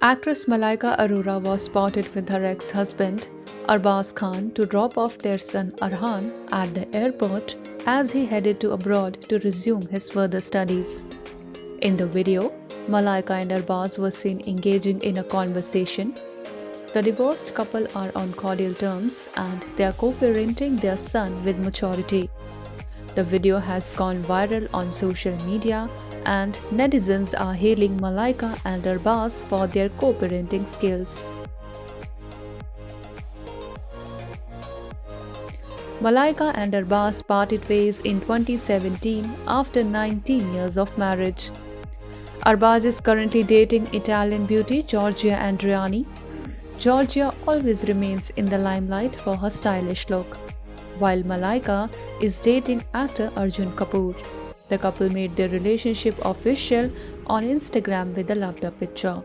Actress Malaika Arora was spotted with her ex-husband, Arbaaz Khan, to drop off their son Arhaan at the airport as he headed to abroad to resume his further studies. In the video, Malaika and Arbaaz were seen engaging in a conversation. The divorced couple are on cordial terms and they are co-parenting their son with maturity. The video has gone viral on social media and netizens are hailing Malaika and Arbaaz for their co-parenting skills. Malaika and Arbaaz parted ways in 2017 after 19 years of marriage. Arbaaz is currently dating Italian beauty Giorgia Andreani. Giorgia always remains in the limelight for her stylish look, while Malaika is dating actor Arjun Kapoor. The couple made their relationship official on Instagram with a loved-up picture.